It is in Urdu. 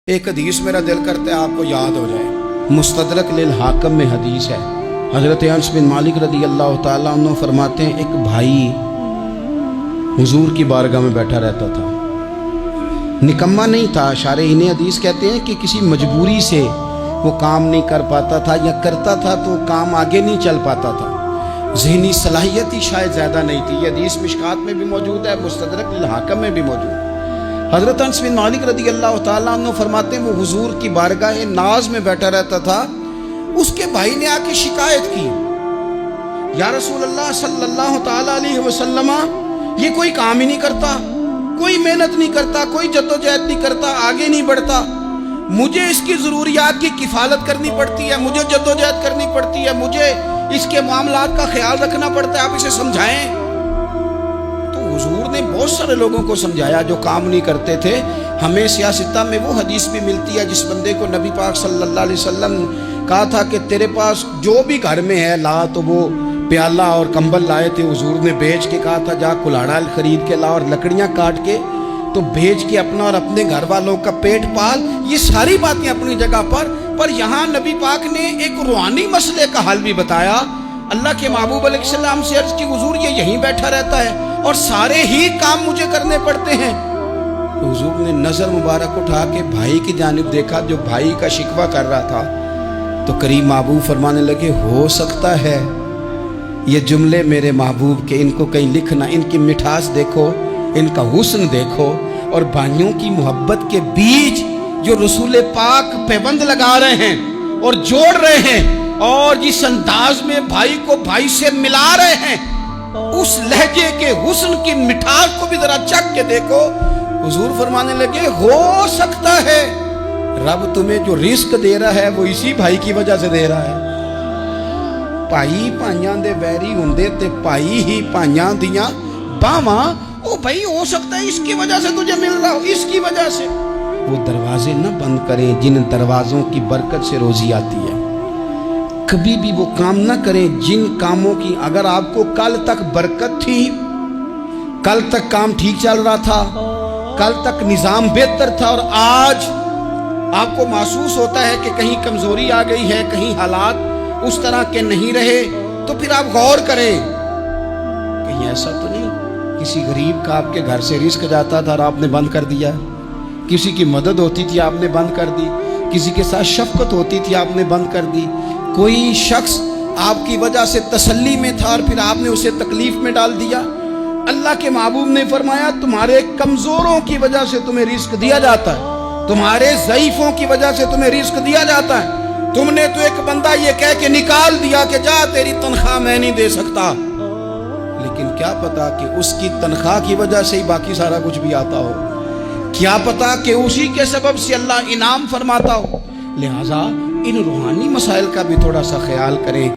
ایک حدیث میرا دل کرتا ہے آپ کو یاد ہو جائے، مستدرک للحاکم میں حدیث ہے۔ حضرت انس بن مالک رضی اللہ تعالیٰ عنہ فرماتے ہیں ایک بھائی حضور کی بارگاہ میں بیٹھا رہتا تھا، نکما نہیں تھا، شارحین حدیث کہتے ہیں کہ کسی مجبوری سے وہ کام نہیں کر پاتا تھا، یا کرتا تھا تو کام آگے نہیں چل پاتا تھا، ذہنی صلاحیت ہی شاید زیادہ نہیں تھی۔ یہ حدیث مشکات میں بھی موجود ہے، مستدرک للحاکم میں بھی موجود ہے۔ حضرت انس بن مالک رضی اللہ تعالیٰ عنہ فرماتے ہیں وہ حضور کی بارگاہ ناز میں بیٹھا رہتا تھا، اس کے بھائی نے آ کے شکایت کی، یا رسول اللہ صلی اللہ تعالیٰ علیہ وسلم، یہ کوئی کام ہی نہیں کرتا، کوئی محنت نہیں کرتا، کوئی جدوجہد نہیں کرتا، آگے نہیں بڑھتا، مجھے اس کی ضروریات کی کفالت کرنی پڑتی ہے، مجھے جدوجہد کرنی پڑتی ہے، مجھے اس کے معاملات کا خیال رکھنا پڑتا ہے، آپ اسے سمجھائیں۔ تو حضور نے بہت سارے لوگوں کو سمجھایا جو کام نہیں کرتے تھے۔ ہمیں سیاستہ میں وہ حدیث بھی ملتی ہے جس بندے کو نبی پاک صلی اللہ علیہ وسلم کہا تھا کہ تیرے پاس جو بھی گھر میں ہے لا، تو وہ پیالہ اور کمبل لائے تھے، حضور نے بیچ کے کہا تھا جا کلاڑا خرید کے لا اور لکڑیاں کاٹ کے تو بیچ کے اپنا اور اپنے گھر والوں کا پیٹ پال۔ یہ ساری باتیں اپنی جگہ پر یہاں نبی پاک نے ایک روحانی مسئلے کا حل بھی بتایا۔ اللہ کے محبوب علیہ السلام سے عرض کی حضور یہ یہیں بیٹھا رہتا ہے اور سارے ہی کام مجھے کرنے پڑتے ہیں۔ تو حضور نے نظر مبارک اٹھا کے بھائی کی جانب دیکھا جو بھائی کا شکوہ کر رہا تھا، تو کریم محبوب فرمانے لگے ہو سکتا ہے یہ جملے میرے محبوب کے، ان کو کہیں لکھنا، ان کی مٹھاس دیکھو، ان کا حسن دیکھو، اور بھائیوں کی محبت کے بیچ جو رسول پاک پیوند لگا رہے ہیں اور جوڑ رہے ہیں، اور جس انداز میں بھائی کو بھائی سے ملا رہے ہیں، اس لہجے کے حسن کی مٹھاس کو بھی ذرا چکھ کے دیکھو۔ حضور فرمانے لگے ہو سکتا ہے رب تمہیں جو رزق دے رہا ہے وہ اسی بھائی کی وجہ سے دے رہا ہے۔ بھائی بھائیاں دے ویری ہوندے تے بھائی ہی بھائیاں دیاں باواں، او بھائی ہو سکتا ہے اس کی وجہ سے تجھے مل رہا ہو، اس کی وجہ سے۔ وہ دروازے نہ بند کریں جن دروازوں کی برکت سے روزی آتی ہے، کبھی بھی وہ کام نہ کریں جن کاموں کی اگر آپ کو کل تک برکت تھی، کل تک کام ٹھیک چل رہا تھا، کل تک نظام بہتر تھا، اور آج آپ کو محسوس ہوتا ہے کہ کہیں کمزوری آ گئی ہے، کہیں حالات اس طرح کے نہیں رہے، تو پھر آپ غور کریں کہیں ایسا تو نہیں کسی غریب کا آپ کے گھر سے رزق جاتا تھا اور آپ نے بند کر دیا، کسی کی مدد ہوتی تھی آپ نے بند کر دی، کسی کے ساتھ شفقت ہوتی تھی آپ نے بند کر دی، کوئی شخص آپ کی وجہ سے تسلی میں تھا اور پھر آپ نے اسے تکلیف میں ڈال دیا۔ اللہ کے محبوب نے فرمایا تمہارے کمزوروں کی وجہ سے تمہیں رزق دیا جاتا ہے، تمہارے ضعیفوں کی وجہ سے تمہیں رزق دیا جاتا ہے۔ تم نے تو ایک بندہ یہ کہہ کے نکال دیا کہ جا تیری تنخواہ میں نہیں دے سکتا، لیکن کیا پتا کہ اس کی تنخواہ کی وجہ سے ہی باقی سارا کچھ بھی آتا ہو، کیا پتا کہ اسی کے سبب سے اللہ انعام فرماتا ہو۔ لہٰذا ان روحانی مسائل کا بھی تھوڑا سا خیال کریں۔